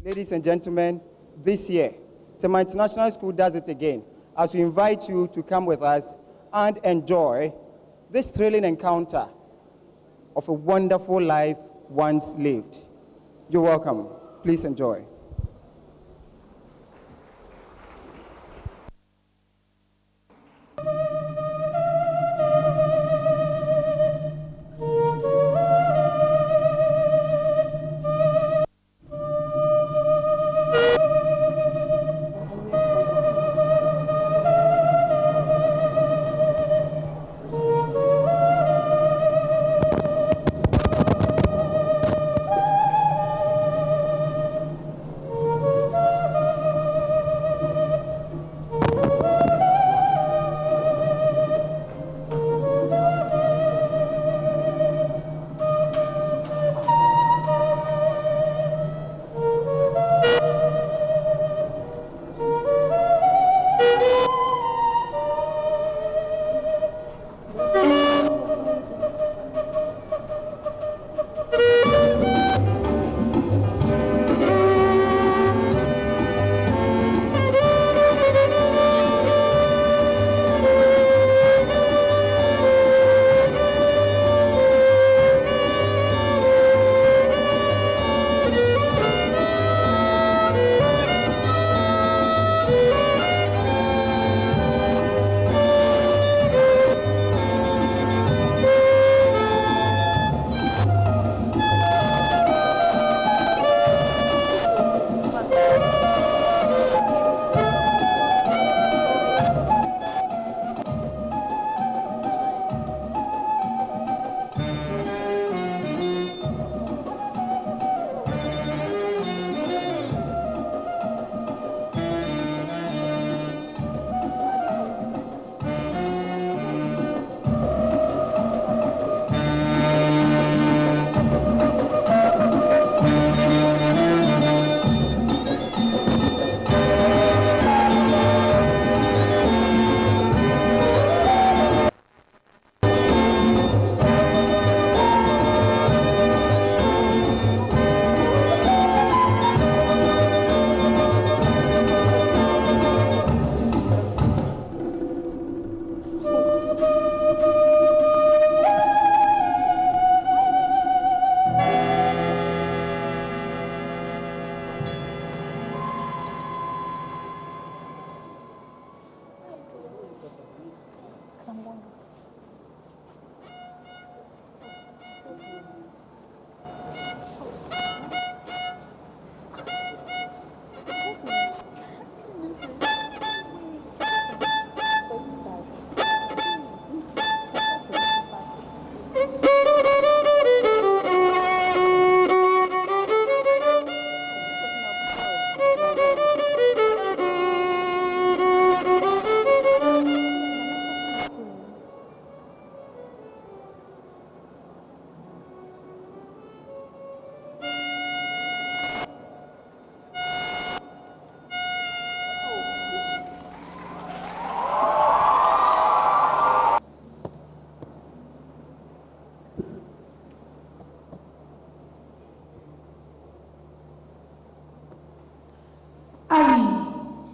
Ladies and gentlemen, this year, Tema International School does it again as we invite you to come with us and enjoy this thrilling encounter of a wonderful life once lived. You're welcome. Please enjoy.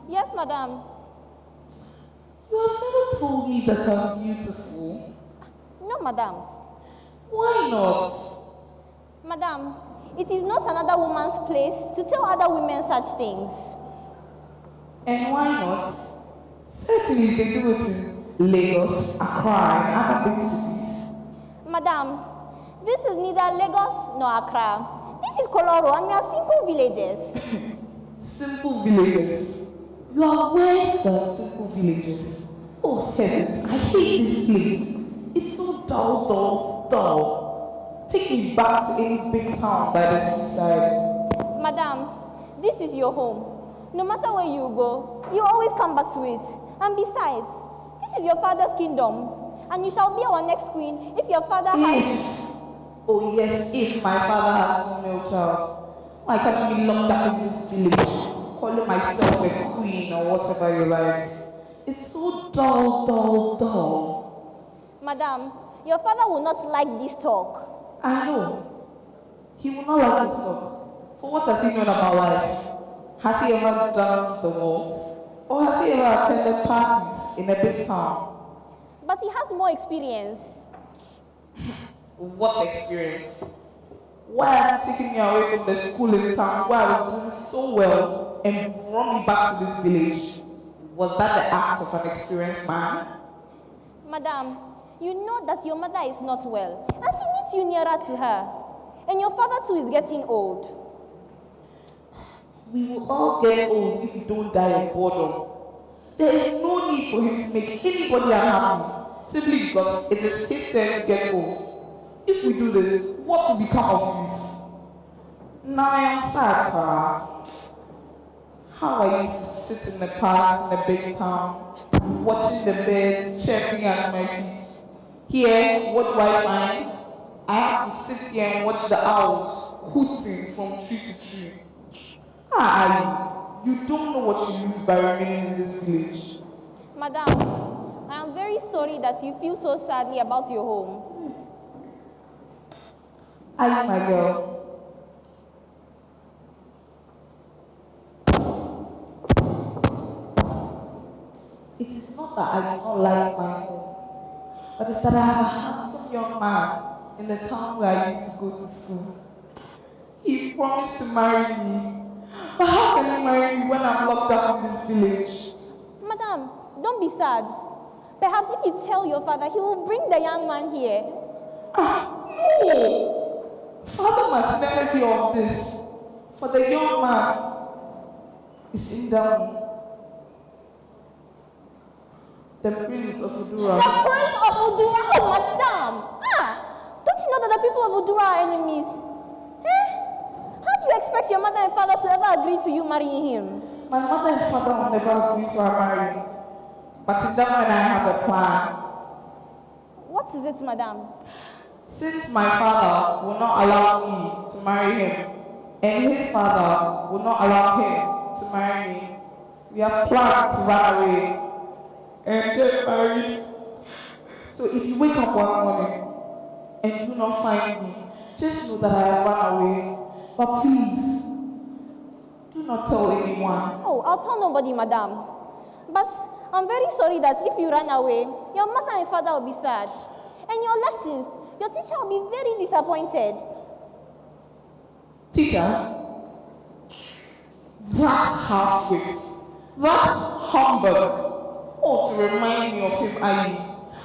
Yes, madam. You have never told me that I'm beautiful. No, madam. Why not? Madam, it is not another woman's place to tell other women such things. And why not? Certainly they do it in Lagos, Accra, and other big cities. Madam, this is neither Lagos nor Accra. This is Koloro, and we are simple villagers. Simple villages. You are worse than simple villages. Oh heavens, I hate this place. It's so dull. Take me back to any big town by the seaside. Madam, this is your home. No matter where you go, you always come back to it. And besides, this is your father's kingdom. And you shall be our next queen if your father has... Oh yes, if my father has no male child. Why can't I be locked up in this village, calling myself a queen or whatever you like? It's so dull. Madam, your father will not like this talk. I know. He will not like this talk. For what has he known about life? Has he ever danced the waltz? Or has he ever attended parties in a big town? But he has more experience. What experience? Why has he taken me away from the school in town where I was doing so well and brought me back to this village? Was that the act of an experienced man? Madam, you know that your mother is not well, and she needs you nearer to her. And your father too is getting old. We will all get old if we don't die of boredom. There is no need for him to make anybody unhappy, simply because it is his turn to get old. If we do this, what will become of youth? Now I am sad, Pa. How I used to sit in the park in the big town, watching the birds chirping at my feet. Here, what do I find? I have to sit here and watch the owls hooting from tree to tree. Ah, you don't know what you lose by remaining in this village. Madam, I am very sorry that you feel so sadly about your home. Ali, my girl. It is not that I do not like my home, but it's that I have a handsome young man in the town where I used to go to school. He promised to marry me, but how can he marry me when I'm locked up in this village? Madam, don't be sad. Perhaps if you tell your father, he will bring the young man here. No! Father must never hear of this, for the young man is in down. The Prince of Udura. The Prince of Udura? Oh, madam! Don't you know that the people of Udura are enemies? How do you expect your mother and father to ever agree to you marrying him? My mother and father will never agree to our marriage, but in that when I have a plan. What is it, madam? Since my father will not allow me to marry him, and his father will not allow him to marry me, we have planned to run away and get married. So if you wake up one morning and do not find me, just know that I have run away. But please, do not tell anyone. Oh, I'll tell nobody, madam. But I'm very sorry that if you run away, your mother and father will be sad. And your lessons, your teacher will be very disappointed. Teacher? That half-wit, that humbug. Oh, to remind me of him, Ali.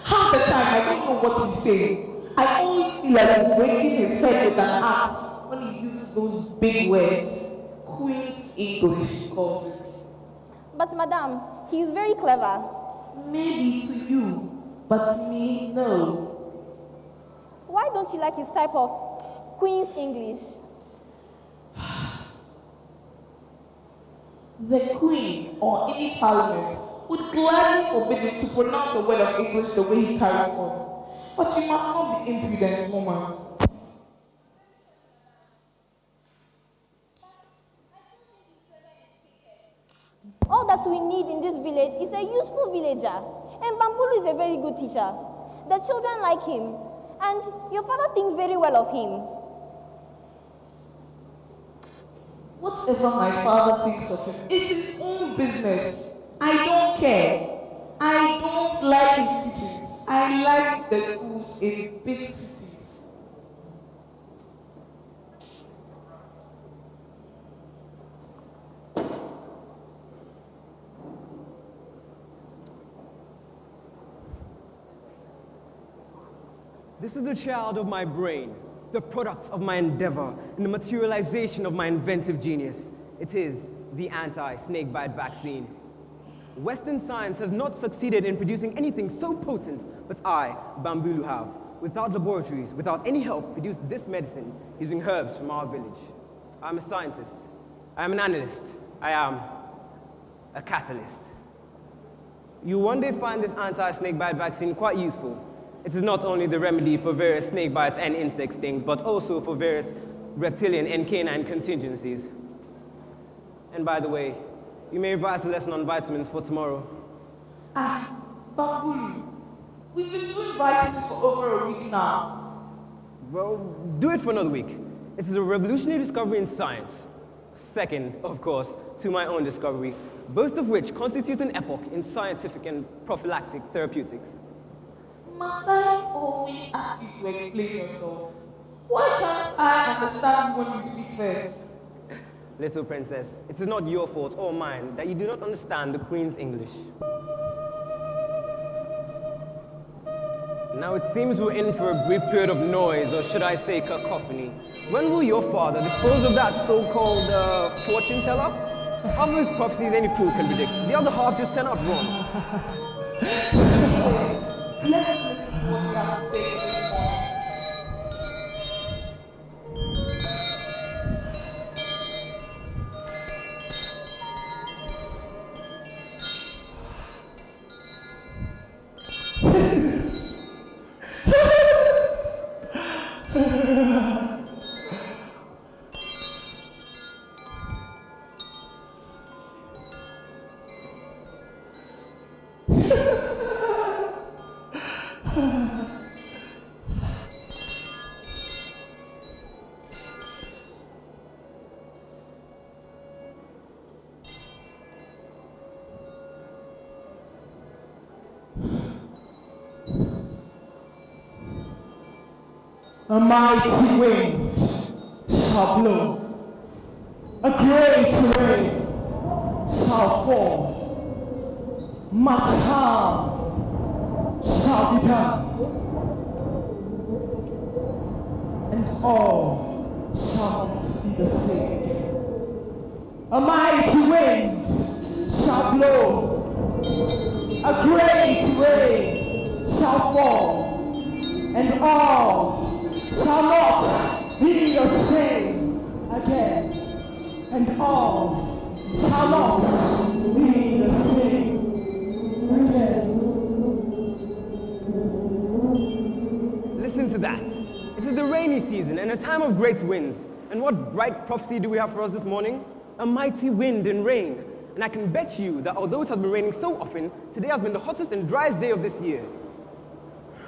Half the time, I don't know what he's saying. I always feel like I'm breaking his head with an axe when he uses those big words. Queen's English calls it. But madam, he is very clever. Maybe to you, but to me, no. Why don't you like his type of Queen's English? The Queen or any parliament would gladly forbid him to pronounce a word of English the way he carries on. But you must not be impudent, woman. All that we need in this village is a useful villager. And Bambulu is a very good teacher. The children like him. And your father thinks very well of him. Whatever my father thinks of him is his own business. I don't care. I don't like his teaching. I like the schools in big cities. This is the child of my brain, the product of my endeavor, and the materialization of my inventive genius. It is the anti-snakebite vaccine. Western science has not succeeded in producing anything so potent, but I, Bambulu, have, without laboratories, without any help, produced this medicine using herbs from our village. I'm a scientist. I am an analyst. I am a catalyst. You one day find this anti-snakebite vaccine quite useful. It is not only the remedy for various snake bites and insect stings, but also for various reptilian and canine contingencies. And by the way, you may revise the lesson on vitamins for tomorrow. Bambulu, we've been doing vitamins for over a week now. Well, do it for another week. It is a revolutionary discovery in science. Second, of course, to my own discovery, both of which constitute an epoch in scientific and prophylactic therapeutics. Must I always ask you to explain yourself? Why can't I understand when you speak first? Little princess, it is not your fault or mine that you do not understand the Queen's English. Now it seems we're in for a brief period of noise, or should I say cacophony. When will your father dispose of that so-called fortune teller? Half of his prophecies any fool can predict. The other half just turn out wrong. Let us listen to what you have to say this morning. A mighty wind shall blow, a great rain shall fall, much harm shall be done, and all shall not be the same again. A mighty wind shall blow, a great rain shall fall, and all shall not be the same again, and all shall not be the same again. Listen to that. It is the rainy season and a time of great winds. And what bright prophecy do we have for us this morning? A mighty wind and rain. And I can bet you that although it has been raining so often, today has been the hottest and driest day of this year.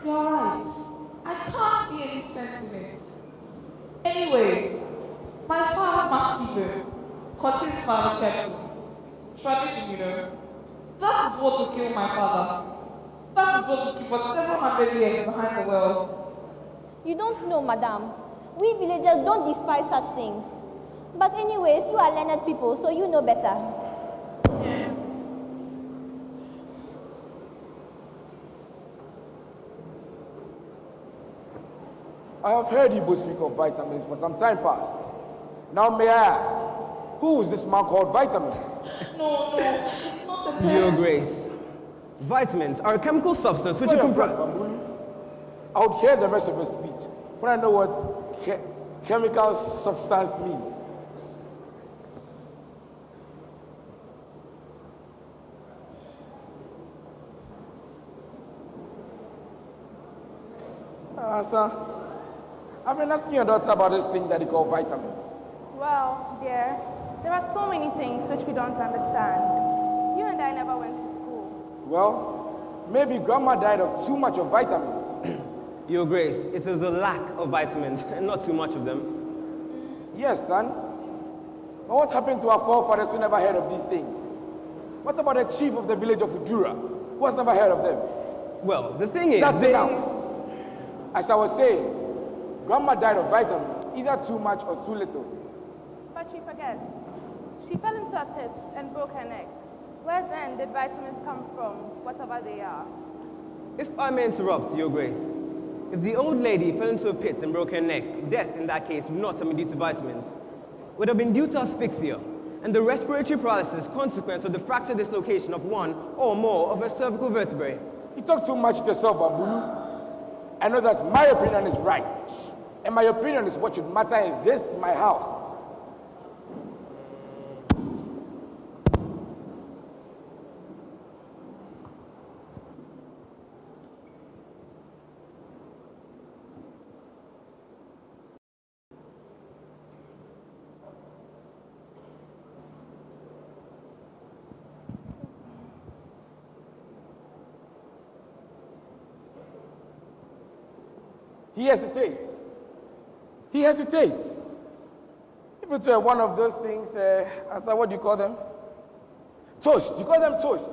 You're right. I can't see any sense in it. Anyway, my father must keep it, because his father kept it. Tradition, you know. That is what will kill my father. That is what will keep us several hundred years behind the world. You don't know, madam. We villagers don't despise such things. But anyways, you are learned people, so you know better. I have heard you both speak of vitamins for some time past. Now may I ask, who is this man called Vitamins? No, it's not a person. Your Grace, vitamins are a chemical substance which comprise... I would hear the rest of your speech when I know what chemical substance means. Sir, I've been asking your daughter about this thing that you call vitamins. Well, dear, there are so many things which we don't understand. You and I never went to school. Well, maybe Grandma died of too much of vitamins. Your Grace, it is the lack of vitamins and not too much of them. Yes, son. But what happened to our forefathers who never heard of these things? What about the chief of the village of Udura, who has never heard of them? Well, the thing is, That's enough. As I was saying, Grandma died of vitamins, either too much or too little. But you forget. She fell into a pit and broke her neck. Where then did vitamins come from, whatever they are? If I may interrupt, Your Grace, if the old lady fell into a pit and broke her neck, death in that case would not have been due to vitamins. It would have been due to asphyxia, and the respiratory paralysis consequence of the fracture dislocation of one or more of her cervical vertebrae. You talk too much to yourself, Bambulu. I know that my opinion is right, and my opinion is what should matter in this, my house. He hesitates. He hesitates. If it were one of those things, Asa, what do you call them? Toast. You call them toast.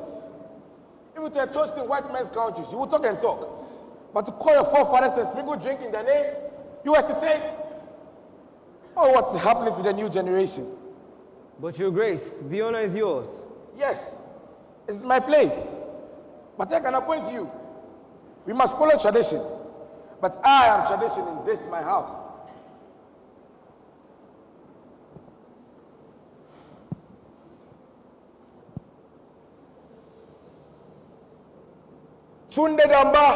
If it were toast in white men's countries, you would talk and talk. But to call your forefathers and sprinkle drink in their name, you hesitate. Oh, what's happening to the new generation? But Your Grace, the honor is yours. Yes, it's my place. But I can appoint you. We must follow tradition. But I am tradition in this, my house. Tunde Damba,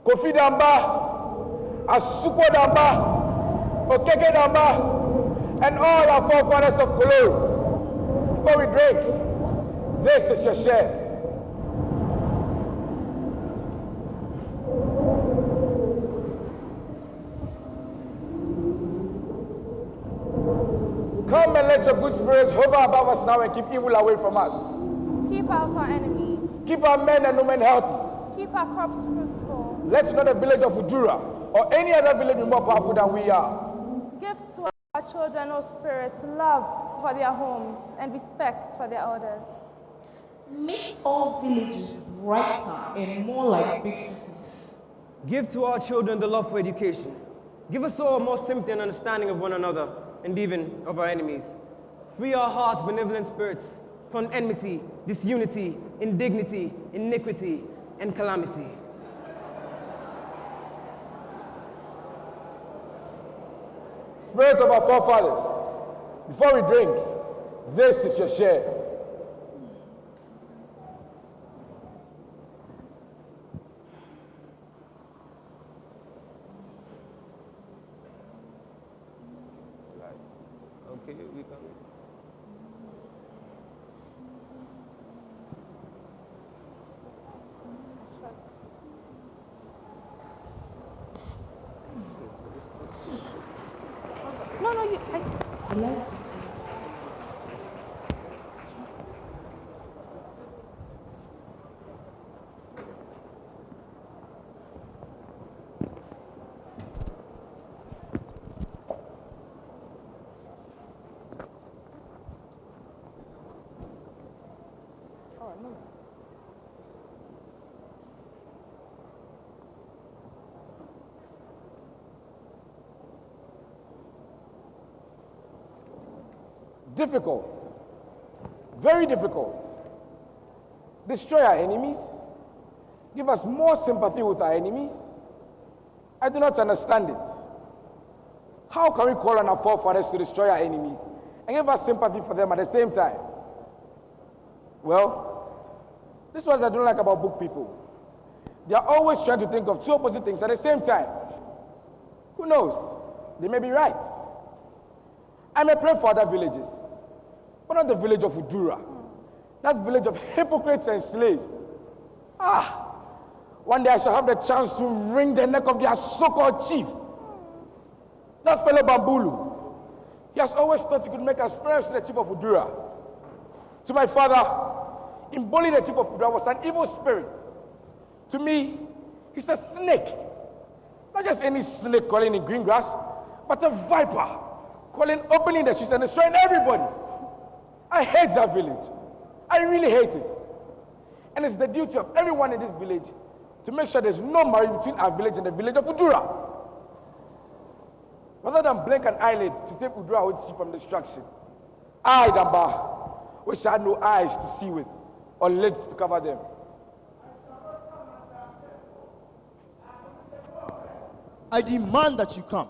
Kofi Damba, Asuko Damba, Okeke Damba, and all our forefathers of Koloru. Before we drink, this is your share. Come and let your good spirits hover above us now and keep evil away from us. Keep out our enemies. Keep our men and women healthy. Keep our crops fruitful. Let not the village of Udura or any other village be more powerful than we are. Give to our children, O Spirit, love for their homes and respect for their elders. Make all villages brighter and more like big cities. Give to our children the love for education. Give us all more sympathy and understanding of one another, and even of our enemies. Free our hearts, benevolent spirits, from enmity, disunity, indignity, iniquity, and calamity. Spirits of our forefathers, before we drink, this is your share. Okay, we can. No, you. Difficult. Very difficult. Destroy our enemies. Give us more sympathy with our enemies. I do not understand it. How can we call on our forefathers to destroy our enemies and give us sympathy for them at the same time? Well, this is what I don't like about book people. They are always trying to think of two opposite things at the same time. Who knows? They may be right. I may pray for other villages, but not the village of Udura. That village of hypocrites and slaves. One day I shall have the chance to wring the neck of their so-called chief. That fellow Bambulu. He has always thought he could make us friends with the chief of Udura. To my father, Imboli, the chief of Udura, was an evil spirit. To me, he's a snake. Not just any snake crawling in green grass, but a viper crawling openly in the streets and destroying everybody. I hate that village. I really hate it. And it's the duty of everyone in this village to make sure there's no marriage between our village and the village of Udura. Rather than blink an eyelid to save Udura from destruction, I, Damba, wish I had no eyes to see with or lids to cover them. I demand that you come.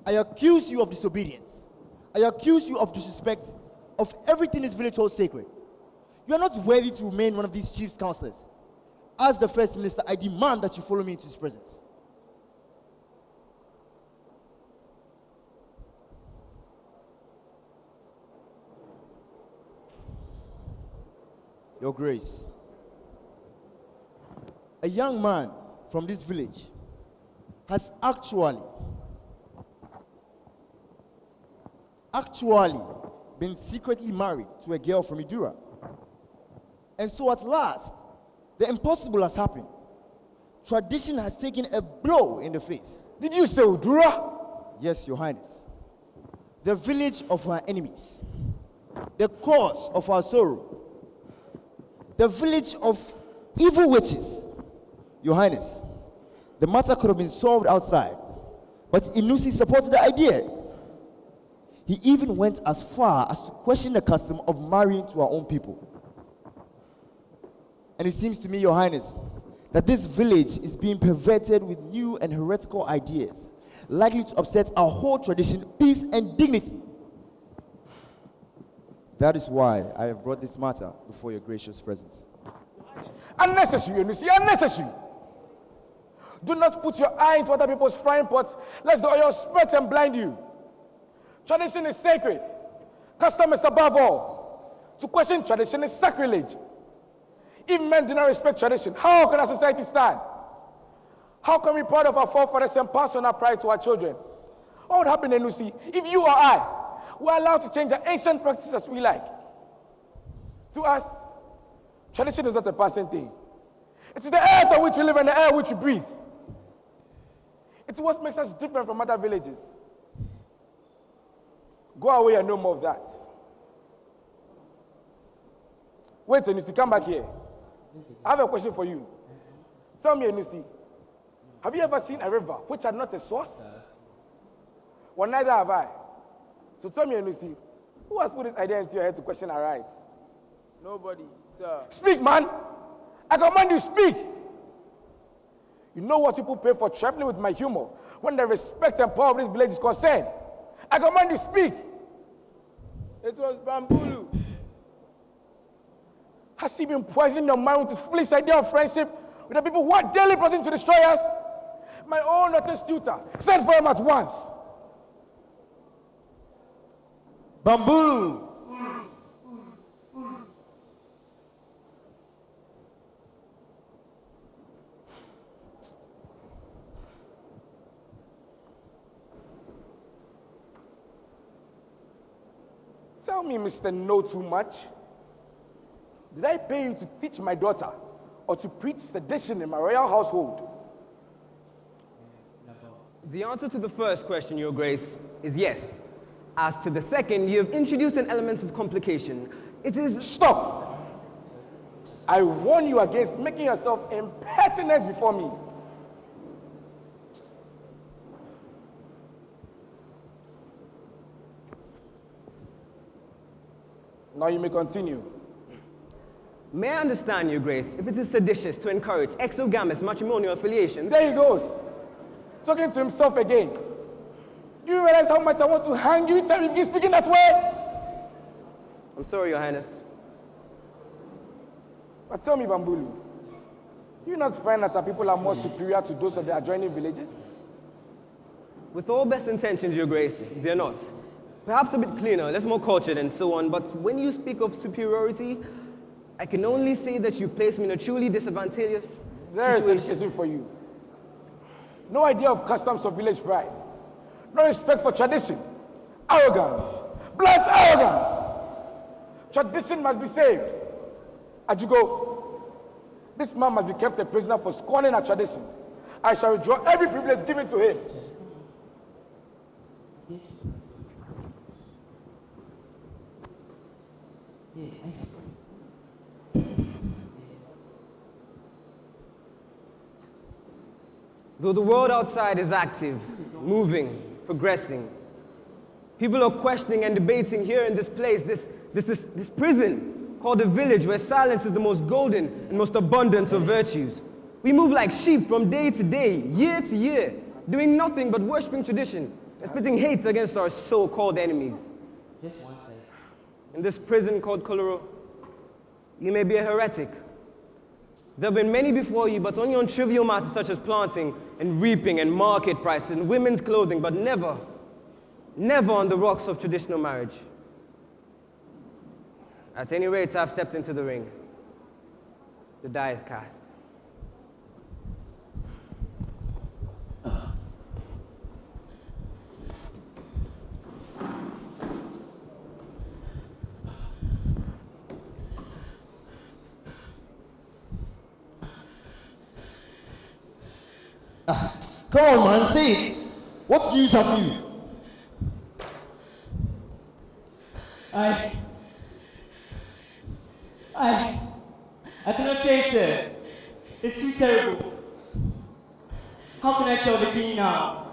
I accuse you of disobedience. I accuse you of disrespect of everything this village holds sacred. You are not worthy to remain one of these chief's counselors. As the first minister, I demand that you follow me into his presence. Your Grace, a young man from this village has actually been secretly married to a girl from Udura. And so at last, the impossible has happened. Tradition has taken a blow in the face. Did you say Udura? Yes, Your Highness. the village of our enemies, the cause of our sorrow, the village of evil witches. Your Highness, the matter could have been solved outside, but Inusi supported the idea. He even went as far as to question the custom of marrying to our own people. And it seems to me, Your Highness, that this village is being perverted with new and heretical ideas, likely to upset our whole tradition, peace, and dignity. That is why I have brought this matter before your gracious presence. Unnecessary, Inusi, unnecessary. Do not put your eye into other people's frying pots, lest the oil spread and blind you. Tradition is sacred. Custom is above all. To question tradition is sacrilege. If men do not respect tradition, how can our society stand? How can we be proud of our forefathers and pass on our pride to our children? What would happen, Inusi, if you or I were allowed to change our ancient practices as we like? To us, tradition is not a passing thing. It is the earth on which we live and the air which we breathe. It's what makes us different from other villages. Go away and no more of that. Wait, Inusi, come back here. I have a question for you. Tell me, Inusi, have you ever seen a river which had not a source? Well, neither have I. So tell me, Inusi, who has put this idea into your head to question our rights? Nobody, sir. Speak, man! I command you, speak! You know what people pay for traveling with my humor when the respect and power of this village is concerned. I command you, speak! It was Bambulu. Has he been poisoning your mind with his foolish idea of friendship with the people who are daily plotting to destroy us? My own notice tutor, send for him at once. Bambulu! Tell me, Mr. Know Too Much, did I pay you to teach my daughter or to preach sedition in my royal household? The answer to the first question, Your Grace, is yes. As to the second, you have introduced an element of complication. It is... Stop! I warn you against making yourself impertinent before me. Now you may continue. May I understand, Your Grace, if it is seditious to encourage exogamous matrimonial affiliations? There he goes, talking to himself again. Do you realize how much I want to hang you every time you begin speaking that way? I'm sorry, Your Highness. But tell me, Bambulu, do you not find that our people are more superior to those of the adjoining villages? With all best intentions, Your Grace, they're not. Perhaps a bit cleaner, less more cultured and so on, but when you speak of superiority, I can only say that you place me in a truly disadvantageous There is situation. education for you. No idea of customs of village pride. No respect for tradition. Arrogance. Blunt arrogance. Tradition must be saved. Ajugo, this man must be kept a prisoner for scorning our traditions. I shall withdraw every privilege given to him. Though the world outside is active, moving, progressing, people are questioning and debating here in this place, this prison called a village where silence is the most golden and most abundant of virtues. We move like sheep from day to day, year to year, doing nothing but worshiping tradition and spitting hate against our so-called enemies. In this prison called Koloro, you may be a heretic. There have been many before you, but only on trivial matters such as planting and reaping and market prices and women's clothing, but never, never on the rocks of traditional marriage. At any rate, I've stepped into the ring. The die is cast. Come on, man, say it. What news have you? I cannot take it. It's too terrible. How can I tell the king now?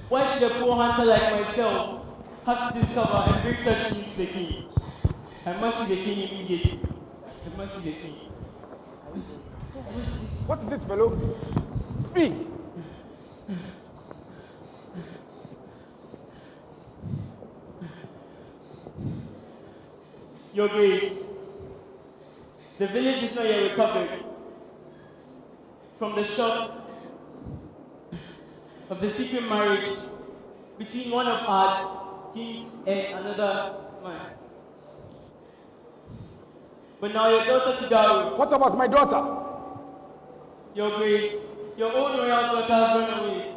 Why should a poor hunter like myself have to discover and bring such news to the king? I must see the king immediately. I must see the king. What is it, fellow? Speak. Your Grace, the village is not yet recovered from the shock of the secret marriage between one of our kings and another man. But now your daughter Kidaru. What about my daughter? Your Grace, your own royal daughter has run away.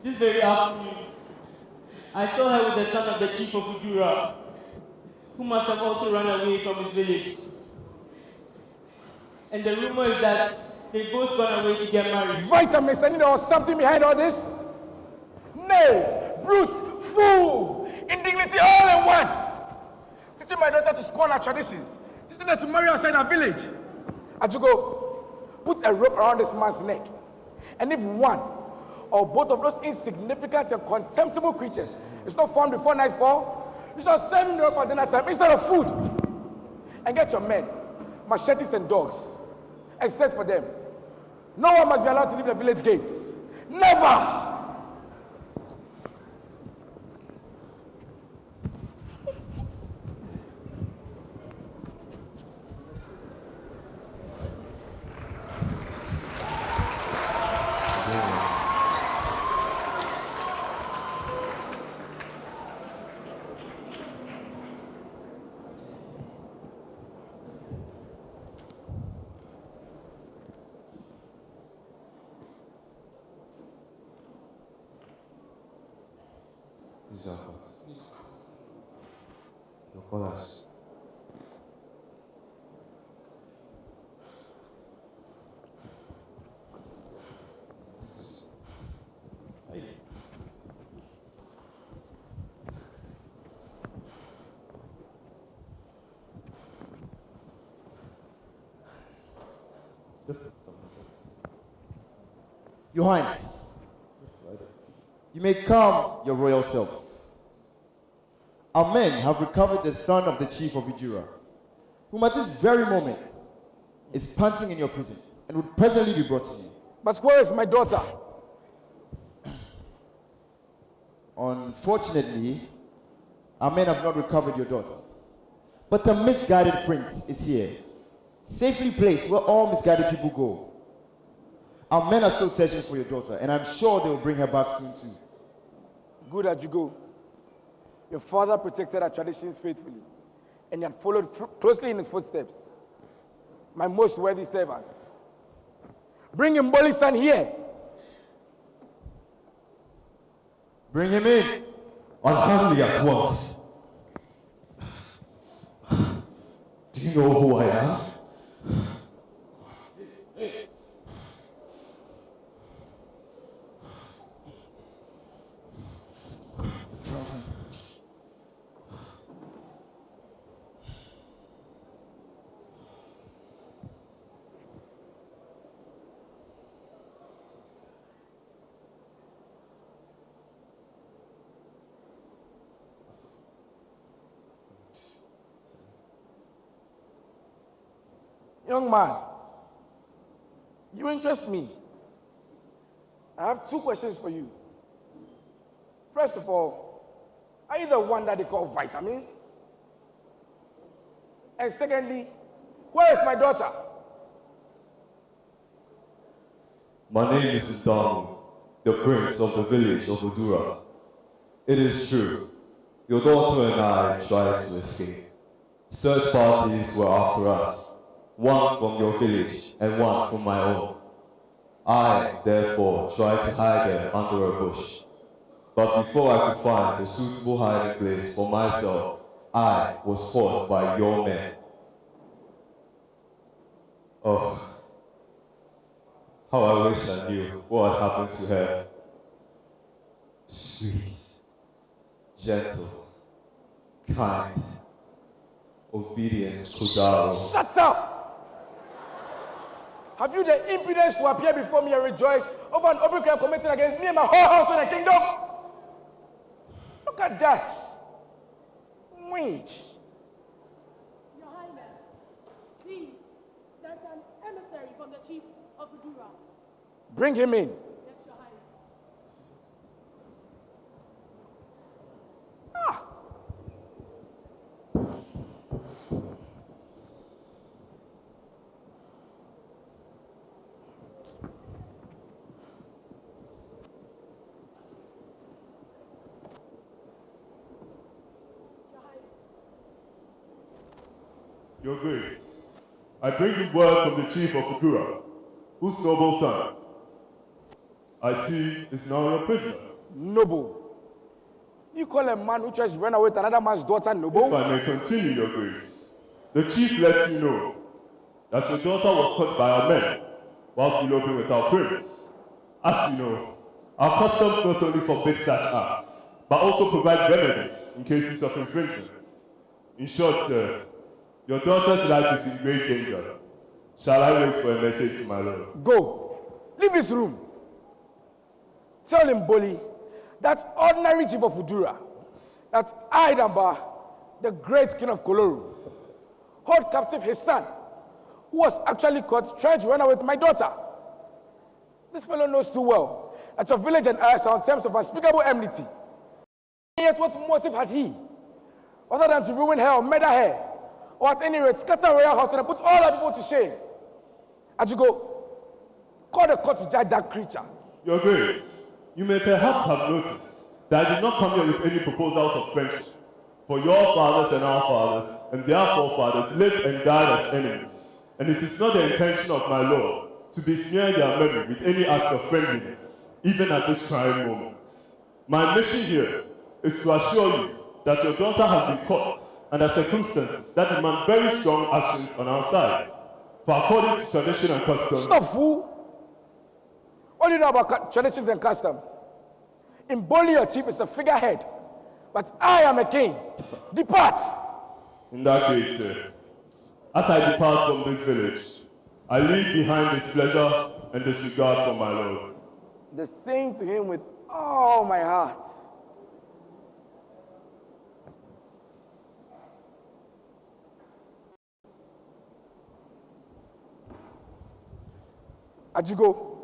This very afternoon, I saw her with the son of the chief of Udura, who must have also run away from his village. And the rumor is that they both gone away to get married. Vitamins, and there was something behind all this? Knave, brute, fool, indignity all in one. Teaching my daughter to scorn our traditions. Teaching her to marry outside our village. Ajugo, put a rope around this man's neck. And if one or both of those insignificant and contemptible creatures is not found before nightfall, you shall serve him the rope at dinner time instead of food. And get your men, machetes and dogs, and set for them. No one must be allowed to leave the village gates. Never! Your colors. Your Highness, you may calm your royal self. Our men have recovered the son of the chief of Ujura, whom at this very moment is panting in your prison and would presently be brought to you. But where is my daughter? Unfortunately, our men have not recovered your daughter. But the misguided prince is here, safely placed where all misguided people go. Our men are still searching for your daughter, and I'm sure they will bring her back soon too. Good as you go. Your father protected our traditions faithfully, and you had followed closely in his footsteps. My most worthy servant. Bring Mboli's son here. Bring him in. Unhappily at once. Do you know who I am? Young man, you interest me. I have two questions for you. First of all, are you the one that they call vitamins? And secondly, where is my daughter? My name is Damu, the prince of the village of Udura. It is true, your daughter and I tried to escape. Search parties were after us. One from your village and one from my own. I, therefore, tried to hide her under a bush. But before I could find a suitable hiding place for myself, I was fought by your men. Oh, how I wish I knew what had happened to her. Sweet, gentle, kind, obedient Kudaro. Shut up! Have you the impudence to appear before me and rejoice over an open crime committed against me and my whole house in the kingdom? Look at that. Winch. Your Highness, please, there's an emissary from the chief of Udura. Bring him in. Yes, Your Highness. Your Grace, I bring you word from the chief of Udura, whose noble son, I see, is now your prisoner. Noble. You call a man who tries to run away with another man's daughter noble? If I may continue, Your Grace, the chief lets you know that your daughter was caught by our men whilst eloping with our prince. As you know, our customs not only forbid such acts, but also provide remedies in cases of infringement. In short, sir, your daughter's life is in great danger. Shall I wait for a message to my lord? Go. Leave this room. Tell him, Boli, that ordinary chief of Udura, that I, Damba, the great king of Koloru, hold captive his son, who was actually caught trying to run away with my daughter. This fellow knows too well that your village and I are on terms of unspeakable enmity. And yet what motive had he? Other than to ruin her or murder her, or at any rate scatter royal house and put all our people to shame. As you go, call the court to judge that creature. Your Grace, you may perhaps have noticed that I did not come here with any proposals of friendship. For your fathers and our fathers and their forefathers lived and died as enemies. And it is not the intention of my lord to besmear their memory with any act of friendliness, even at this trying moment. My mission here is to assure you that your daughter has been caught under circumstances that demand very strong actions on our side. For according to tradition and customs... Stop, fool! What do you know about traditions and customs? In Boli, your chief is a figurehead, but I am a king. Depart! In that case, sir, as I depart from this village, I leave behind displeasure and disregard for my lord. The same to him with all my heart. Ajigo,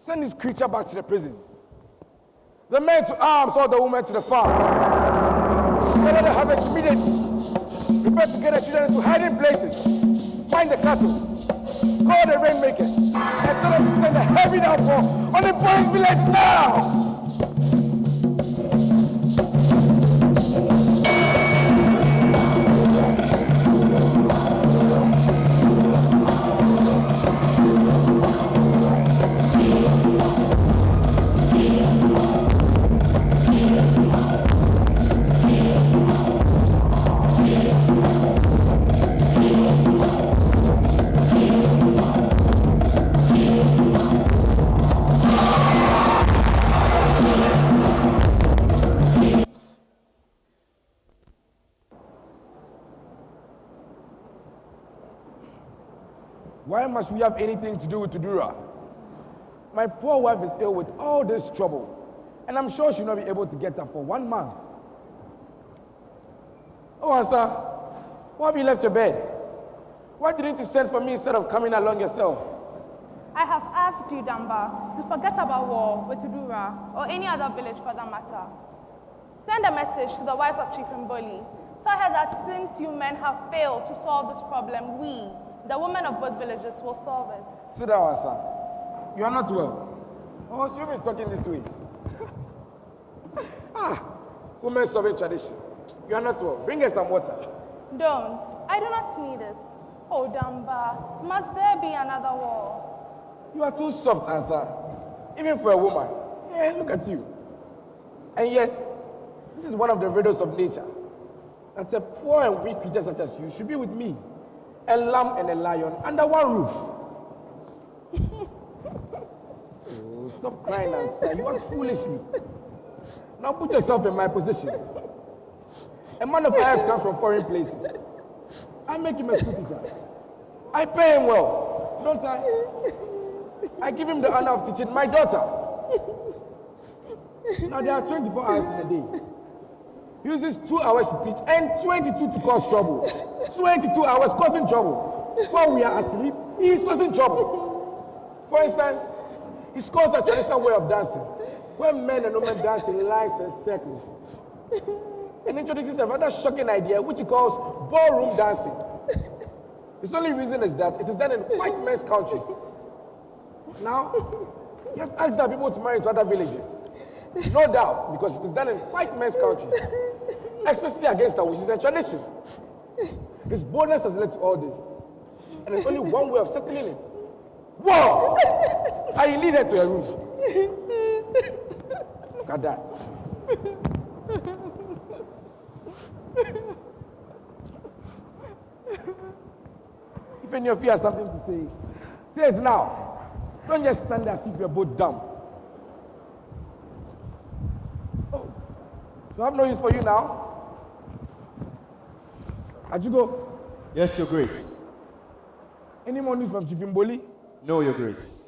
send this creature back to the prisons. The men to arms, all the women to the farm. Gather the harvest immediately. Prepare to get the children into hiding places. Find the cattle. Call the rainmakers. And tell them to send a heavy downpour on the boys' village now! Why must we have anything to do with Udura? My poor wife is ill with all this trouble, and I'm sure she'll not be able to get up for 1 month. Oh, Asa, why have you left your bed? Why didn't you send for me instead of coming along yourself? I have asked you, Damba, to forget about war with Udura or any other village for that matter. Send a message to the wife of Chief Mboli. Tell her that since you men have failed to solve this problem, we, the women of both villages, will solve it. Sit down, Asa. You are not well. Oh, so you've been talking this way. Women solving tradition. You are not well. Bring her some water. Don't. I do not need it. Oh, Damba, must there be another war? You are too soft, Asa. Even for a woman. Yeah, look at you. And yet, this is one of the riddles of nature. that a poor and weak creature such as you should be with me, a lamb and a lion, under one roof. Oh, stop crying, Answer. You act foolishly. Now put yourself in my position. A man of hires comes from foreign places. I make him a school teacher. I pay him well, don't I? I give him the honor of teaching my daughter. Now there are 24 hours in a day. He uses 2 hours to teach and 22 to cause trouble. 22 hours causing trouble. While we are asleep, he is causing trouble. For instance, he scores a traditional way of dancing, where men and women dance in lines and circles. And introduces a rather shocking idea which he calls ballroom dancing. His only reason is that it is done in white men's countries. Now, he has asked our people to marry to other villages. No doubt, because it is done in white men's countries, especially against our wishes and tradition. His boldness has led to all this, and there's only one way of settling it. War! And you lead her to a room. Look at that. If any of you have something to say, say it now. Don't just stand there as if you're both dumb. Oh, so I have no use for you now. Ajugo. Yes, Your Grace. Any more news from Chief Mboli? No, Your Grace.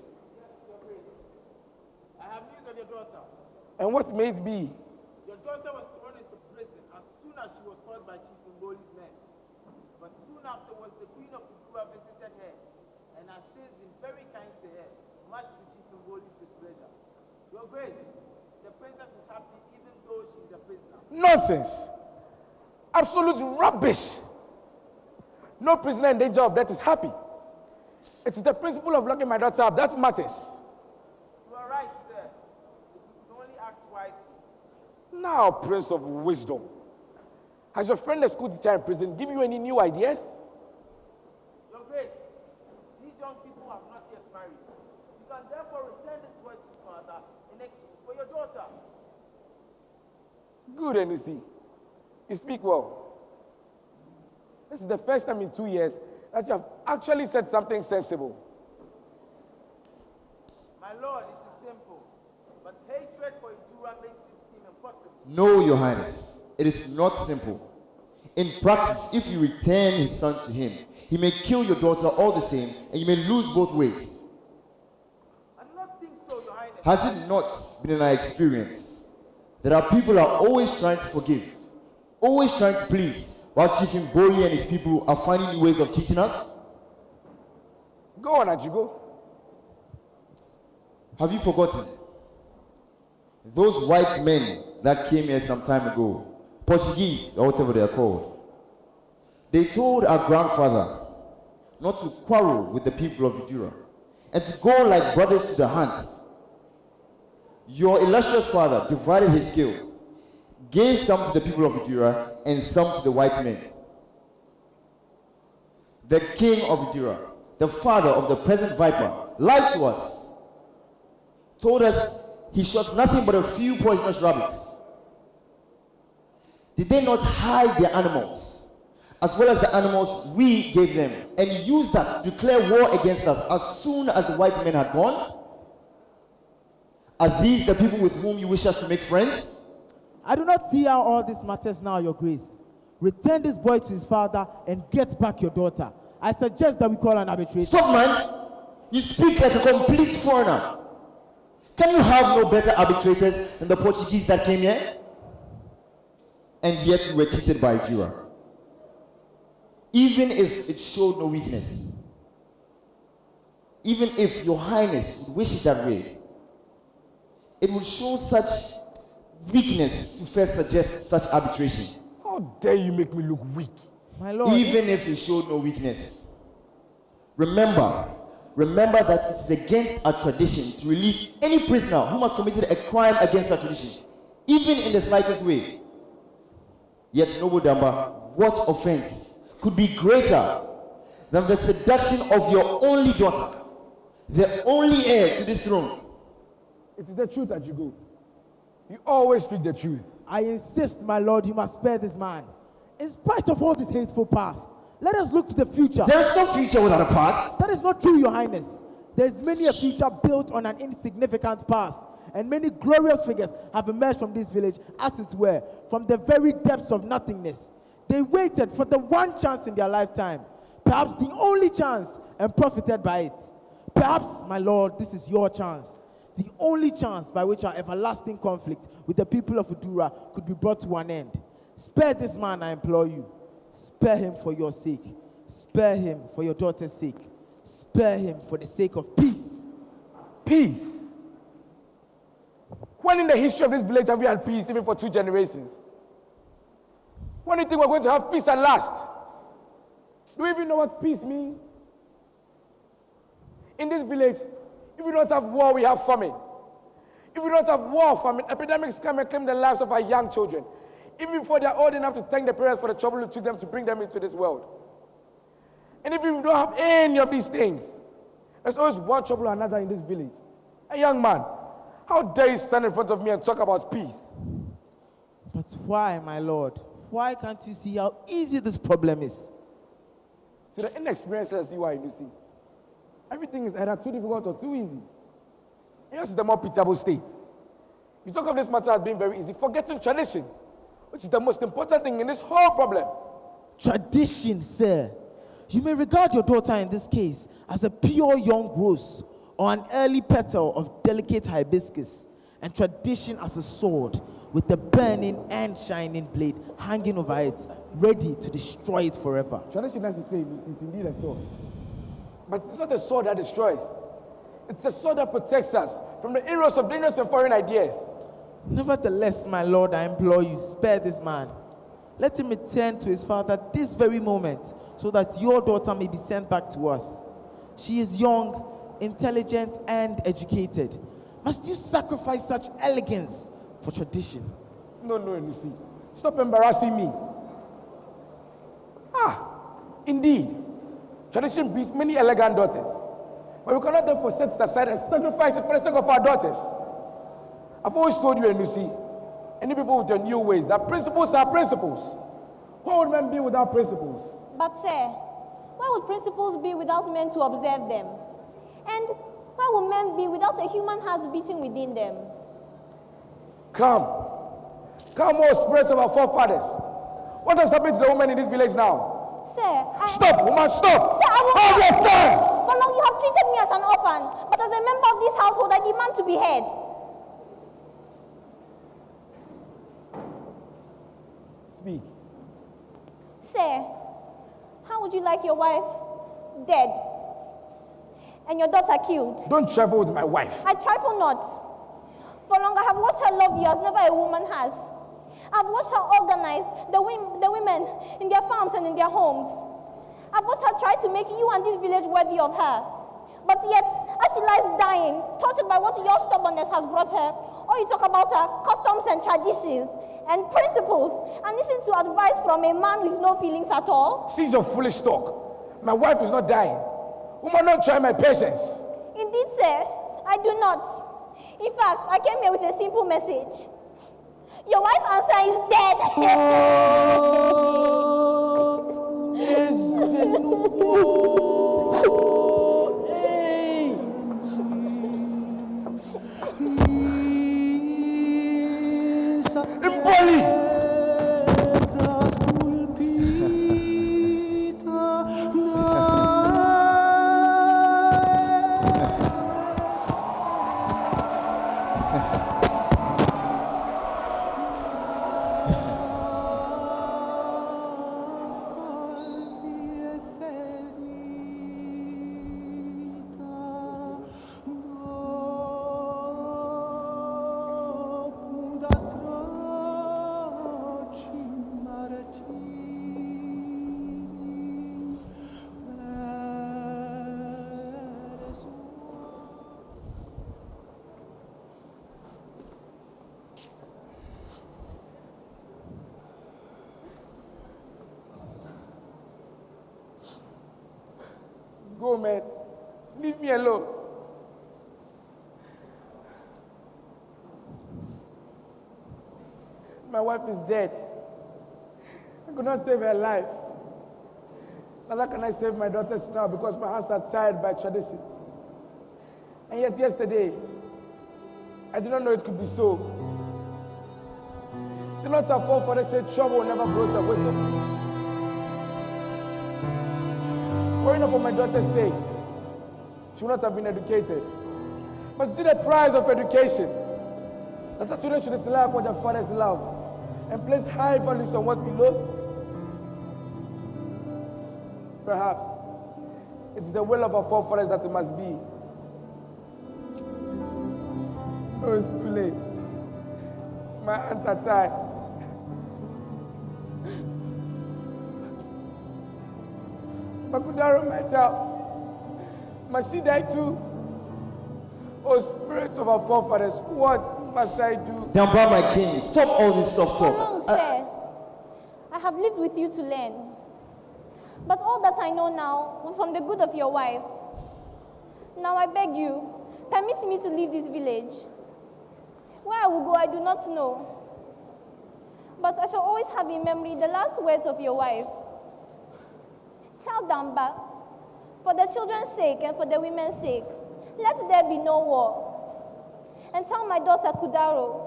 I have news of your daughter. And what may it be? Your daughter was thrown into prison as soon as she was caught by Chief Mboli's men. But soon afterwards, the Queen of Kukua visited her and has since been very kind to her, much to Chief Mboli's displeasure. Your Grace, the princess is happy even though she is a prisoner. Nonsense! Absolute rubbish! No prisoner in danger of death is happy. It is the principle of locking my daughter up that matters. You are right, sir. You can only act wisely. Now, Prince of Wisdom, has your friend, a school teacher in prison, give you any new ideas? Your Grace, these young people have not yet married. You can therefore return this boy to his father in exchange for your daughter. Good, Enusi. You speak well. This is the first time in 2 years that you have actually said something sensible. My lord, it is simple, but hatred for Idura makes it seem impossible. No, Your Highness. It is not simple. In practice, if you return his son to him, he may kill your daughter all the same, and you may lose both ways. I do not think so, Your Highness. Has it not been in our experience that our people are always trying to forgive, always trying to please, while Chief Mboli and his people are finding new ways of cheating us? Go on, Ajigo. Have you forgotten? Those white men that came here some time ago, Portuguese or whatever they are called, they told our grandfather not to quarrel with the people of Idura and to go like brothers to the hunt. Your illustrious father divided his skill, gave some to the people of Idura and some to the white men. The king of Idura, the father of the present viper, lied to us, told us he shot nothing but a few poisonous rabbits. Did they not hide their animals, as well as the animals we gave them, and use that to declare war against us as soon as the white men had gone? Are these the people with whom you wish us to make friends? I do not see how all this matters now, Your Grace. Return this boy to his father and get back your daughter. I suggest that we call an arbitrator. Stop, man! You speak like a complete foreigner. Can you have no better arbitrators than the Portuguese that came here? And yet we were cheated by Idura. Even if it showed no weakness, even if Your Highness would wish it that way, it would show such weakness to first suggest such arbitration. How dare you make me look weak? My lord. Even if it showed no weakness. Remember that it is against our tradition to release any prisoner who has committed a crime against our tradition, even in the slightest way. Yet, Noble Damba, what offense could be greater than the seduction of your only daughter, the only heir to this throne? It is the truth, Ajigo. You always speak the truth. I insist, my lord, you must spare this man. In spite of all this hateful past, let us look to the future. There is no future without a past. That is not true, Your Highness. There is many a future built on an insignificant past, and many glorious figures have emerged from this village, as it were, from the very depths of nothingness. They waited for the one chance in their lifetime, perhaps the only chance, and profited by it. Perhaps, my lord, this is your chance, the only chance by which our everlasting conflict with the people of Udura could be brought to an end. Spare this man, I implore you. Spare him for your sake. Spare him for your daughter's sake. Spare him for the sake of peace. Peace? When in the history of this village have we had peace even for 2 generations? When do you think we're going to have peace at last? Do we even know what peace means? In this village, if we don't have war, we have famine. If we don't have war, famine, epidemics come and claim the lives of our young children, even before they are old enough to thank their parents for the trouble it took them to bring them into this world. And if we don't have any of these things, there's always one trouble or another in this village. A young man, how dare you stand in front of me and talk about peace? But why, my lord? Why can't you see how easy this problem is? To the inexperienced, let's see why you see. Everything is either too difficult or too easy. Here's the more pitiable state. You talk of this matter as being very easy, forgetting tradition, which is the most important thing in this whole problem. Tradition, sir. You may regard your daughter in this case as a pure young rose or an early petal of delicate hibiscus, and tradition as a sword with a burning and shining blade hanging over it, ready to destroy it forever. Tradition, as you say, is indeed a sword. But it's not a sword that destroys. It's a sword that protects us from the inroads of dangerous and foreign ideas. Nevertheless, my lord, I implore you, spare this man. Let him return to his father this very moment, so that your daughter may be sent back to us. She is young, intelligent, and educated. Must you sacrifice such elegance for tradition? No, Lucy. Stop embarrassing me. Indeed. Tradition breeds many elegant daughters. But we cannot therefore set it aside and sacrifice it for the sake of our daughters. I've always told you, Lucy, any people with your new ways, that principles are principles. What would men be without principles? But sir, why would principles be without men to observe them? And why would men be without a human heart beating within them? Come, O spirits of our forefathers. What has happened to the woman in this village now? Sir, Stop, woman, stop! Sir, I will Hold your stand! For long you have treated me as an orphan, but as a member of this household, I demand to be heard. Speak. Sir, how would you like your wife dead and your daughter killed? Don't trifle with my wife. I trifle not. For long I have watched her love you as never a woman has. I've watched her organize the women in their farms and in their homes. I've watched her try to make you and this village worthy of her. But yet, as she lies dying, tortured by what your stubbornness has brought her, all you talk about her customs and traditions and principles, and listen to advice from a man with no feelings at all. Cease your foolish talk. My wife is not dying. Woman, don't try my patience. Indeed, sir, I do not. In fact, I came here with a simple message. Your wife answer is dead. Impoli! Go, man. Leave me alone. My wife is dead. I could not save her life. Neither can I save my daughters now because my hands are tied by tradition. And yet yesterday, I did not know it could be so. Did not our forefathers say trouble never blows the whistle? Growing up for my daughter's sake, she would not have been educated. But see the price of education, that our children should select what their fathers love and place high values on what we love. Perhaps it's the will of our forefathers that it must be. Oh, it's too late. My hands are tied. Makudaro, my child, must she die too? Oh, spirits of our forefathers, what must I do? Damba, my king, stop all this soft How talk. long, sir? I have lived with you to learn. But all that I know now was from the good of your wife. Now I beg you, permit me to leave this village. Where I will go, I do not know. But I shall always have in memory the last words of your wife. Tell Damba, for the children's sake and for the women's sake, let there be no war. And tell my daughter Kudaro,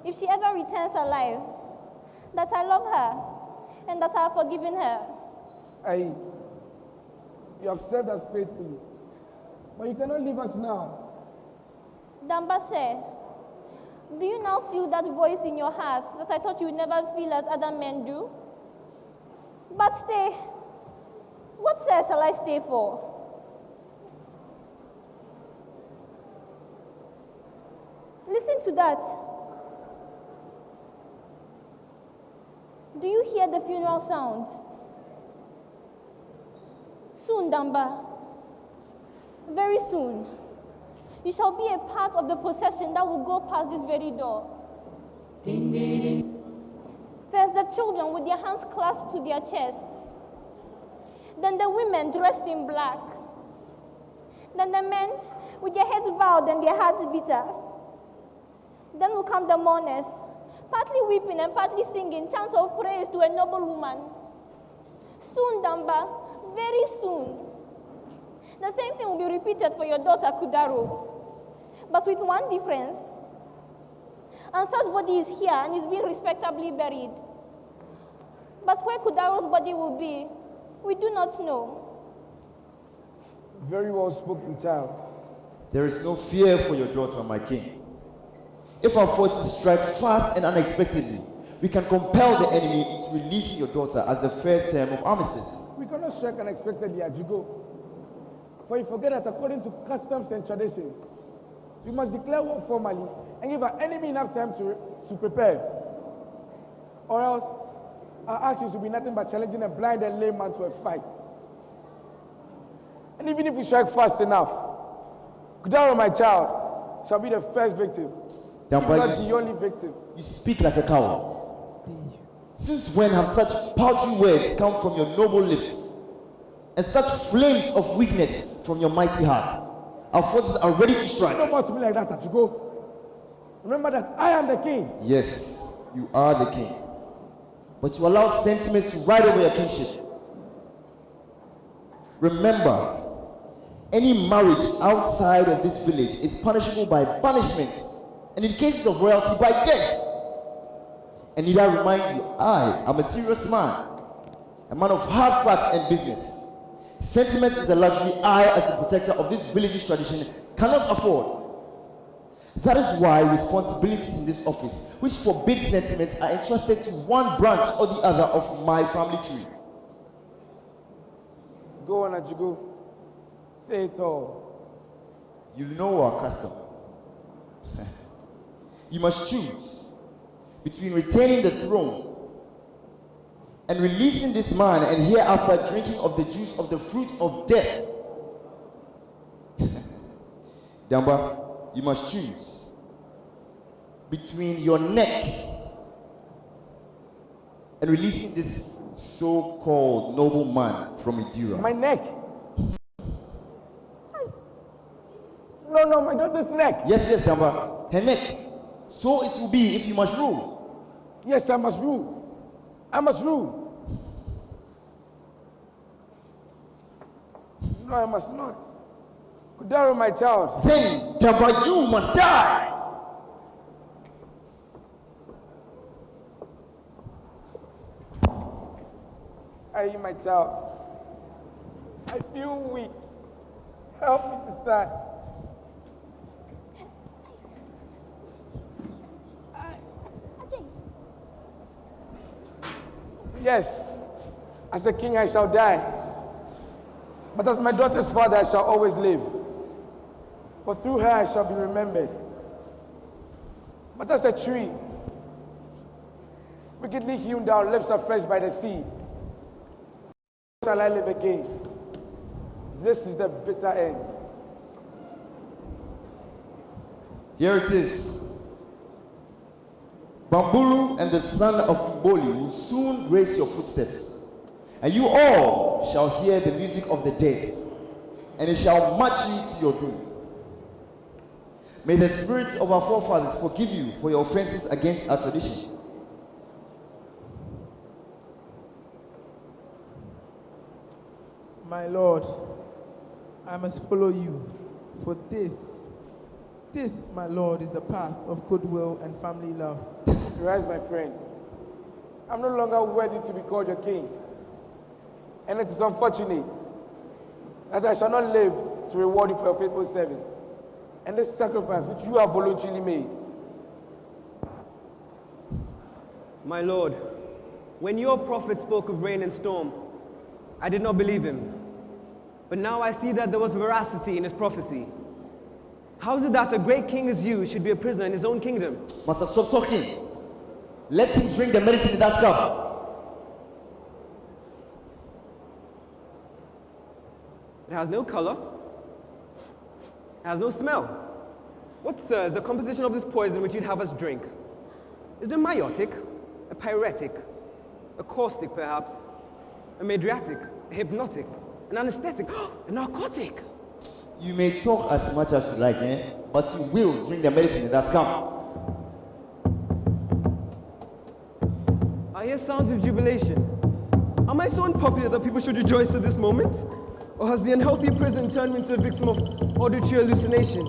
if she ever returns alive, that I love her and that I have forgiven her. Aye, you have served us faithfully, but you cannot leave us now. Damba sir, do you now feel that voice in your heart that I thought you would never feel as other men do? But stay. What sir shall I stay for? Listen to that. Do you hear the funeral sounds? Soon, Damba, very soon, you shall be a part of the procession that will go past this very door. First, the children with their hands clasped to their chests. Then the women dressed in black. Then the men with their heads bowed and their hearts bitter. Then will come the mourners, partly weeping and partly singing chants of praise to a noble woman. Soon, Damba, very soon. The same thing will be repeated for your daughter Kudaro, but with one difference. Ansa's body is here and is being respectably buried. But where Kudaro's body will be, we do not know. Very well spoken, child. There is no fear for your daughter, my king. If our forces strike fast and unexpectedly, we can compel the enemy into releasing your daughter as the first term of armistice. We cannot strike unexpectedly as you go. For you forget that according to customs and traditions, we must declare war formally and give our enemy enough time to prepare. Or else, our actions will be nothing but challenging a blind and lame man to a fight. And even if we strike fast enough, Kudaro, my child, shall be the first victim. If not the only victim. You speak like a coward. Since when have such paltry words come from your noble lips, and such flames of weakness from your mighty heart? Our forces are ready to strike. Don't want to be like that, Achugo. Remember that I am the king. Yes, you are the king. But you allow sentiments to ride over your kingship. Remember, any marriage outside of this village is punishable by banishment, and in cases of royalty, by death. And need I remind you, I am a serious man, a man of hard facts and business. Sentiment is a luxury I, as the protector of this village's tradition, cannot afford. That is why responsibilities in this office, which forbid sentiments, are entrusted to one branch or the other of my family tree. Go on, Ajugo. Say it all. You know our custom. You must choose between retaining the throne and releasing this man and hereafter drinking of the juice of the fruit of death. Damba, you must choose between your neck and releasing this so-called noble man from Idura. My neck? No, my daughter's neck. Yes, Damba, her neck. So it will be if you must rule. Yes, I must rule. I must rule. No, I must not. Kudaro, my child. Then, Damba, you must die. Aye, my child. I feel weak. Help me to stand. Yes, as a king I shall die, but as my daughter's father I shall always live, for through her I shall be remembered. But as a tree, wickedly hewn down, lives afresh by the sea, shall I live again? This is the bitter end. Here it is. Bambulu and the son of Mboli will soon grace your footsteps, and you all shall hear the music of the dead, and it shall march you to your doom. May the spirits of our forefathers forgive you for your offenses against our tradition. My Lord, I must follow you, for this, my Lord, is the path of goodwill and family love. Rise, my friend. I'm no longer worthy to be called your king. And it is unfortunate that I shall not live to reward you for your faithful service and this sacrifice which you have voluntarily made. My Lord, when your prophet spoke of rain and storm, I did not believe him. But now I see that there was veracity in his prophecy. How is it that a great king as you should be a prisoner in his own kingdom? Master, stop talking. Let him drink the medicine in that cup. It has no color. It has no smell. What, sir, is the composition of this poison which you'd have us drink? Is it a meiotic, a pyretic, a caustic perhaps, a medriatic, a hypnotic, an anesthetic, a narcotic? You may talk as much as you like, but you will drink the medicine in that cup. I hear sounds of jubilation. Am I so unpopular that people should rejoice at this moment? Or has the unhealthy prison turned me into a victim of auditory hallucination?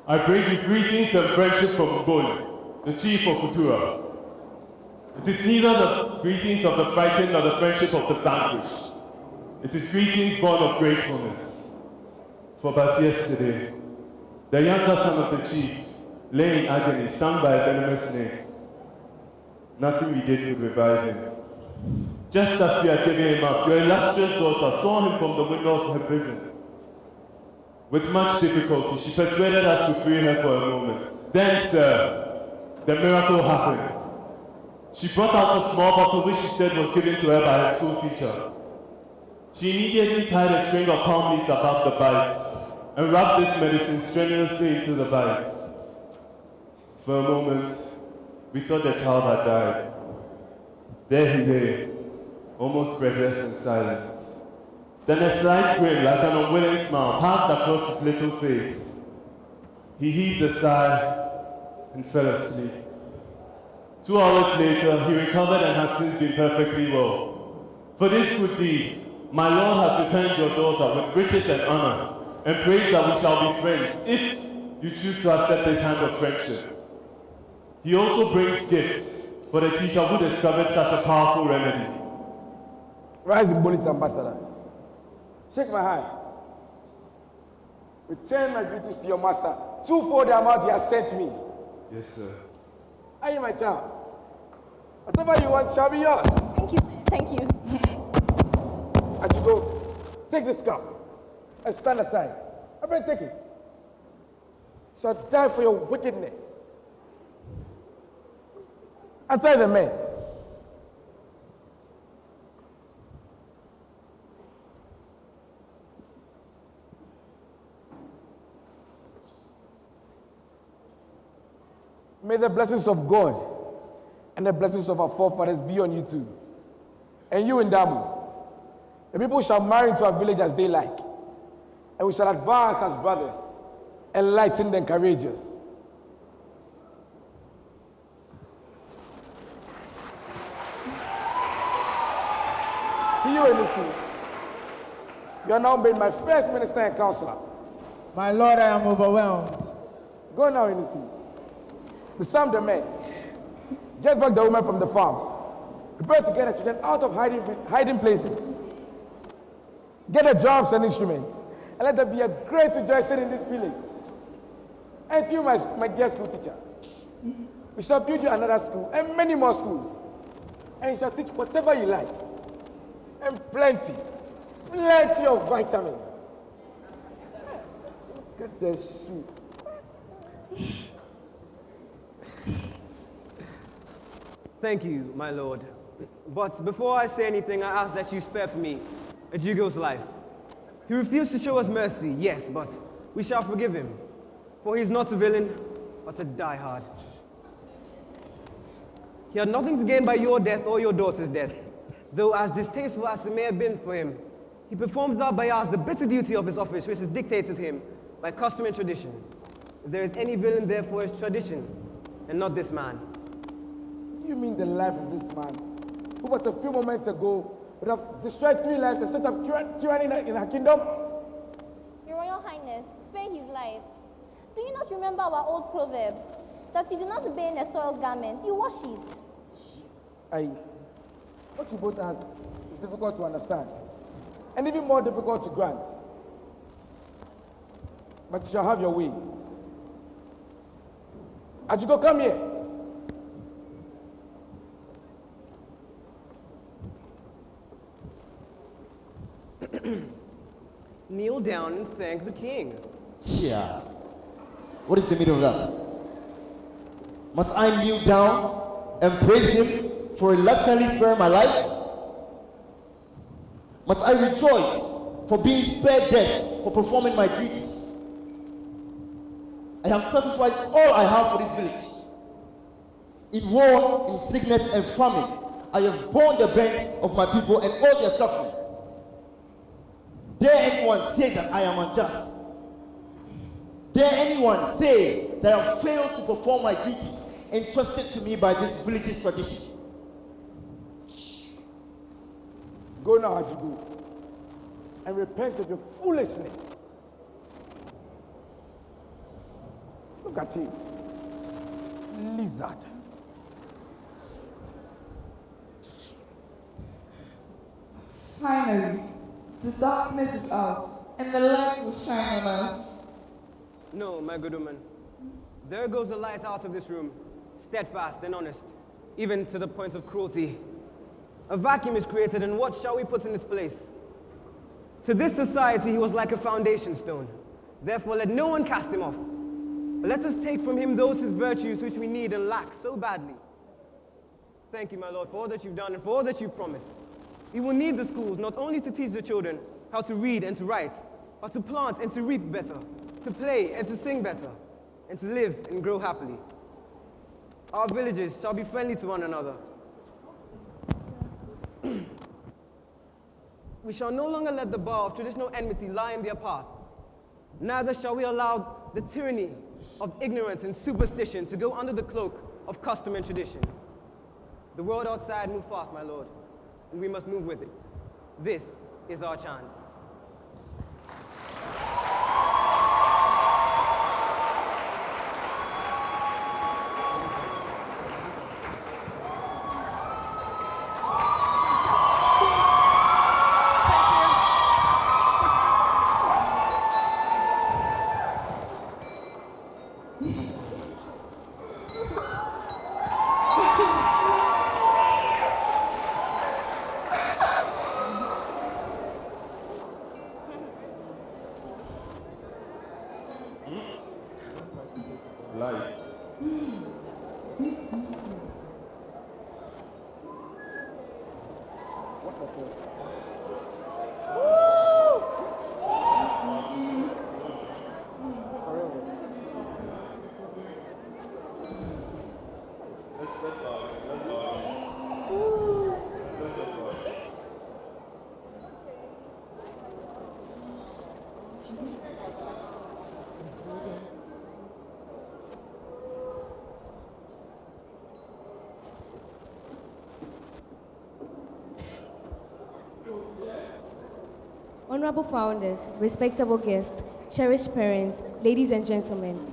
I bring you greetings and friendship from Mboli, the chief of Udura. It is neither the greetings of the frightened nor the friendship of the vanquished. It is greetings born of gratefulness. For but yesterday, the younger son of the chief lay in agony, stung by a venomous snake. Nothing we did could revive him. Just as we had given him up, your illustrious daughter saw him from the window of her prison. With much difficulty, she persuaded us to free her for a moment. Then, sir, the miracle happened. She brought out a small bottle which she said was given to her by her school teacher. She immediately tied a string of palm leaves about the bites and rubbed this medicine strenuously into the bites. For a moment, we thought the child had died. There he lay, almost breathless and silent. Then a slight grin, like an unwilling smile, passed across his little face. He heaved a sigh and fell asleep. 2 hours later, he recovered and has since been perfectly well. For this good deed, my Lord has returned your daughter with riches and honor, and prays that we shall be friends, if you choose to accept this hand of friendship. He also brings gifts for the teacher who discovered such a powerful remedy. Rise in Mboli's ambassador. Shake my hand. Return my greetings to your master. Twofold the amount he has sent me. Yes, sir. Are you my child? Whatever you want shall be yours. Thank you. Thank you. As you go, take this cup and stand aside. My friend, take it. Shall die for your wickedness. And tell the men. May the blessings of God and the blessings of our forefathers be on you too. And you in Damu. The people shall marry into our village as they like. And we shall advance as brothers, enlightened and courageous. To you, Enusi, you are now made my first minister and counselor. My Lord, I am overwhelmed. Go now, Enusi. Disarm the men. Get back the women from the farms. Prepare to get the children out of hiding places. Get the drums and instruments. And let there be a great rejoicing in this village. And you, my dear school teacher, we shall build you another school and many more schools. And you shall teach whatever you like. And plenty of vitamins. Get the shoe. Thank you, my lord. But before I say anything, I ask that you spare for me Ejigo's life. He refused to show us mercy, yes, but we shall forgive him. For he is not a villain, but a diehard. He had nothing to gain by your death or your daughter's death, though as distasteful as it may have been for him, he performed without bias the bitter duty of his office, which is dictated to him by custom and tradition. If there is any villain, therefore, it's tradition, and not this man. You mean the life of this man, who but a few moments ago would have destroyed 3 lives and set up tyranny in our kingdom? Your Royal Highness, spare his life. Do you not remember our old proverb that you do not bathe in a soiled garment, you wash it? What you both ask is difficult to understand, and even more difficult to grant. But you shall have your way. Ajigo, come here. Kneel down and thank the king. Yeah. What is the meaning of that? Must I kneel down and praise him for reluctantly sparing my life? Must I rejoice for being spared death for performing my duties? I have sacrificed all I have for this village. In war, in sickness and famine, I have borne the burdens of my people and all their suffering. Dare anyone say that I am unjust? Dare anyone say that I have failed to perform my duties entrusted to me by this village's tradition? Go now, Ajigo, and repent of your foolishness. Look at him. Lizard. Finally, the darkness is out, and the light will shine on us. No, my good woman. There goes the light out of this room, steadfast and honest, even to the point of cruelty. A vacuum is created, and what shall we put in its place? To this society, he was like a foundation stone. Therefore, let no one cast him off. But let us take from him those his virtues which we need and lack so badly. Thank you, my Lord, for all that you've done and for all that you've promised. We will need the schools not only to teach the children how to read and to write, but to plant and to reap better, to play and to sing better, and to live and grow happily. Our villages shall be friendly to one another. We shall no longer let the bar of traditional enmity lie in their path. Neither shall we allow the tyranny of ignorance and superstition to go under the cloak of custom and tradition. The world outside moves fast, my Lord, and we must move with it. This is our chance. Lights. Honorable founders, respectable guests, cherished parents, ladies and gentlemen,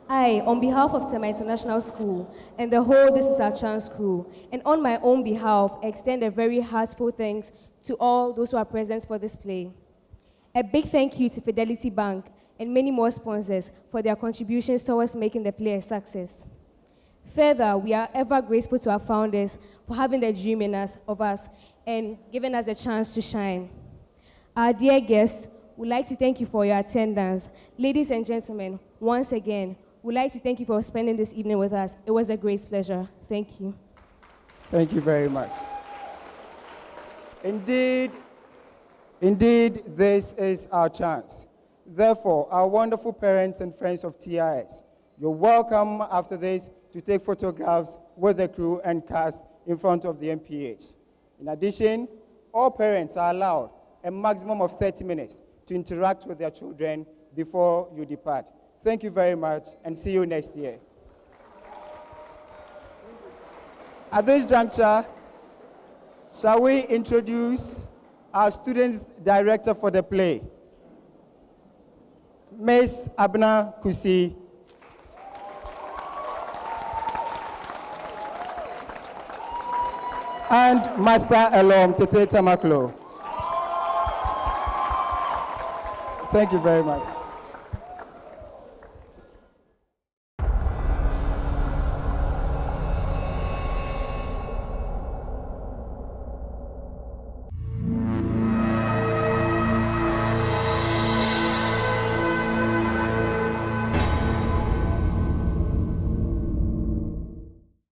I, on behalf of Tema International School and the whole This Is Our Chance crew, and on my own behalf, extend a very heartfelt thanks to all those who are present for this play. A big thank you to Fidelity Bank and many more sponsors for their contributions towards making the play a success. Further, we are ever grateful to our founders for having the dream in us, of us and giving us a chance to shine. Our dear guests, we'd like to thank you for your attendance. Ladies and gentlemen, once again, we'd like to thank you for spending this evening with us. It was a great pleasure. Thank you. Thank you very much. Indeed, this is our chance. Therefore, our wonderful parents and friends of TIS, you're welcome after this to take photographs with the crew and cast in front of the MPH. In addition, all parents are allowed a maximum of 30 minutes to interact with their children before you depart. Thank you very much, and see you next year. At this juncture, shall we introduce our students' director for the play, Ms. Abna Kusi. And Master Elom Tete Tamaklo. Thank you very much.